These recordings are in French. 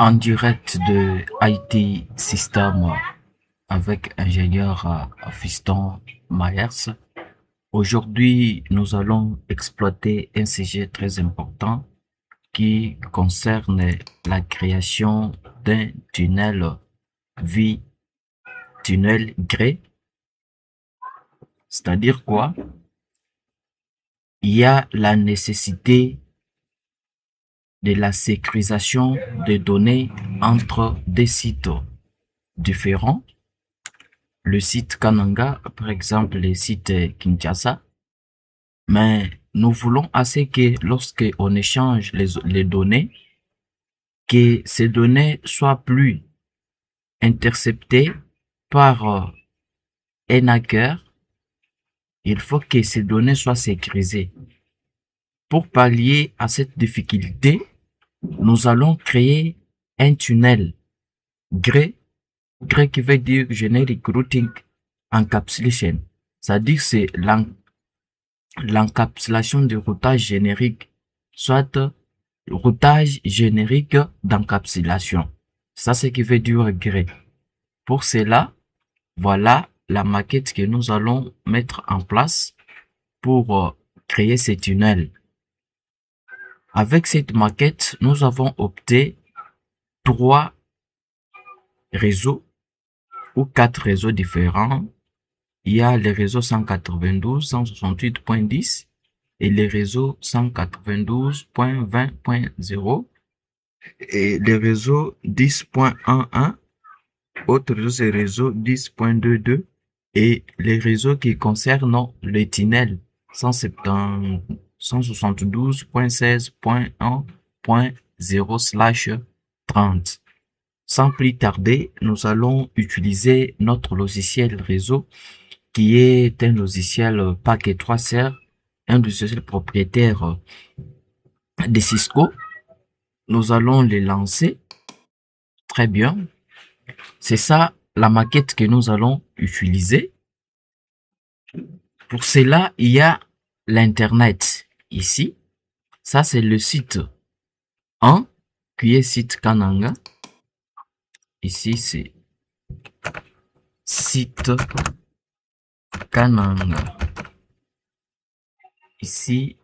En direct de IT System avec ingénieur Fiston Myers. Aujourd'hui, nous allons exploiter un sujet très important qui concerne la création d'un tunnel vie tunnel gré. C'est-à-dire quoi? Il y a la nécessité de la sécurisation des données entre des sites différents. Le site Kananga, par exemple, le site Kinshasa. Mais nous voulons assez que lorsque on échange les données, que ces données soient plus interceptées par un hacker. Il faut que ces données soient sécurisées. Pour pallier à cette difficulté, nous allons créer un tunnel gré qui veut dire Generic Routing Encapsulation. C'est-à-dire c'est l'encapsulation du routage générique, soit routage générique d'encapsulation. Ça, c'est ce qui veut dire gré. Pour cela, voilà la maquette que nous allons mettre en place pour créer ces tunnels. Avec cette maquette, nous avons opté 3 réseaux ou 4 réseaux différents. Il y a les réseaux 192, 168.10 et les réseaux 192.20.0 et les réseaux 10.11, autres réseaux c'est réseau 10.22 et les réseaux qui concernent le tunnel 172.16.1.0/30. Sans plus tarder, nous allons utiliser notre logiciel réseau qui est un logiciel Packet 3 un logiciel propriétaire de Cisco. Nous allons les lancer. Très bien. C'est ça la maquette que nous allons utiliser. Pour cela, il y a l'Internet ici. Ça, c'est le site 1 qui est site Kananga. Ici, c'est site Kananga. Ici,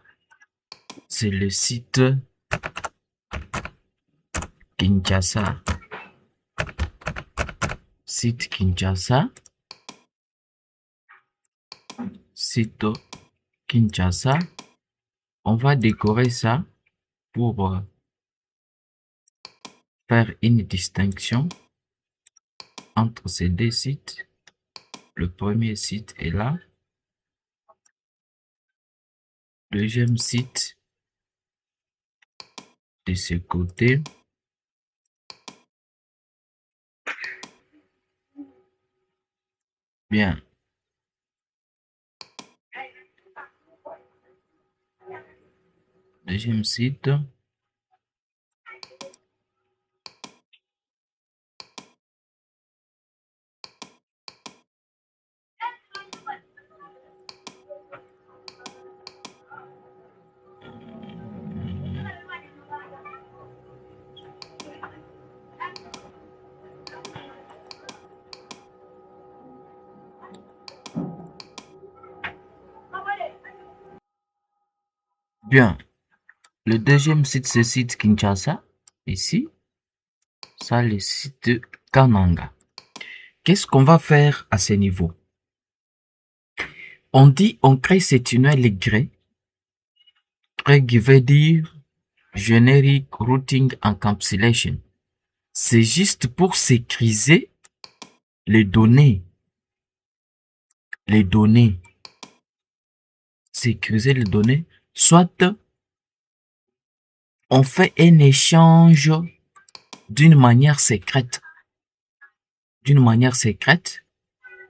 c'est le site Kinshasa. Site Kinshasa. Site Kinshasa. On va décorer ça pour faire une distinction entre ces deux sites. Le premier site est là. Deuxième site de ce côté. Bien. Deuxième site. Bien. Le deuxième site, c'est site Kinshasa. Ici. Ça, le site Kananga. Qu'est-ce qu'on va faire à ce niveau? On dit, on crée ce tunnel gré. Gré qui veut dire Generic Routing Encapsulation. C'est juste pour sécuriser les données. Sécuriser les données. Soit on fait un échange d'une manière secrète.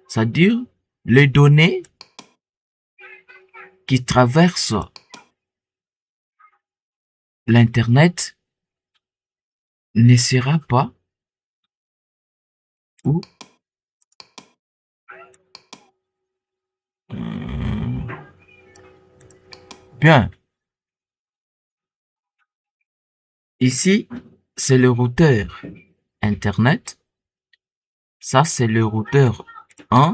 C'est-à-dire les données qui traversent l'Internet ne sera pas ou bien. Ici, c'est le routeur Internet. Ça, c'est le routeur 1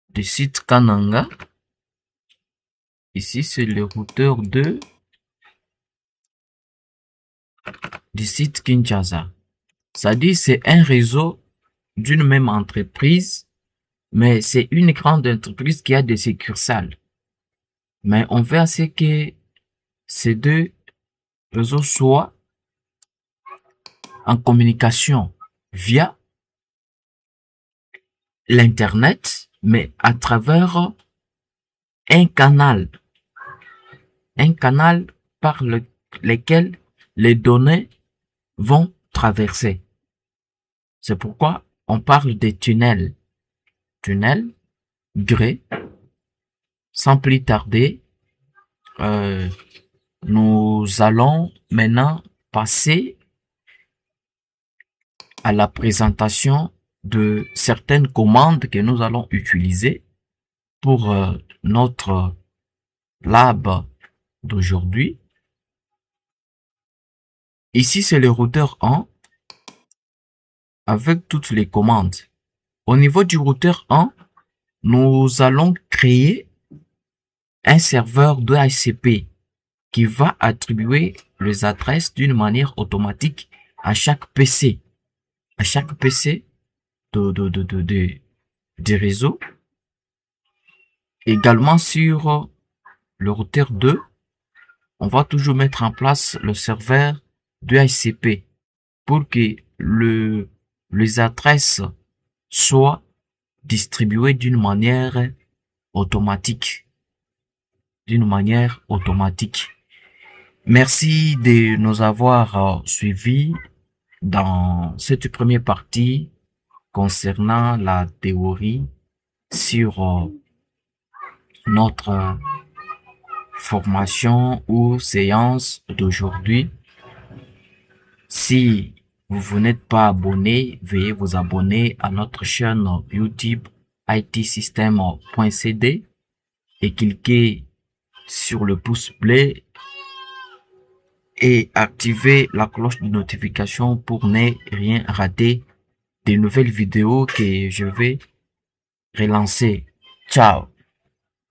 du site Kananga. Ici, c'est le routeur 2 du site Kinshasa. Ça dit c'est un réseau d'une même entreprise, mais c'est une grande entreprise qui a des succursales. Mais on veut à ce que ces deux réseaux soient en communication via l'Internet, mais à travers un canal par lequel les données vont traverser. C'est pourquoi on parle des tunnels. Tunnels, gré. Sans plus tarder, nous allons maintenant passer à la présentation de certaines commandes que nous allons utiliser pour notre lab d'aujourd'hui. Ici, c'est le routeur 1 avec toutes les commandes. Au niveau du routeur 1, nous allons créer un serveur de ICP qui va attribuer les adresses d'une manière automatique à chaque PC. À chaque PC des réseaux. Également sur le routeur 2, on va toujours mettre en place le serveur de ICP pour que les adresses soient distribuées d'une manière automatique. Merci de nous avoir suivis dans cette première partie concernant la théorie sur notre formation ou séance d'aujourd'hui. Si vous n'êtes pas abonné, veuillez vous abonner à notre chaîne YouTube itsystem.cd et cliquez sur le pouce bleu et activez la cloche de notification pour ne rien rater des nouvelles vidéos que je vais relancer. Ciao!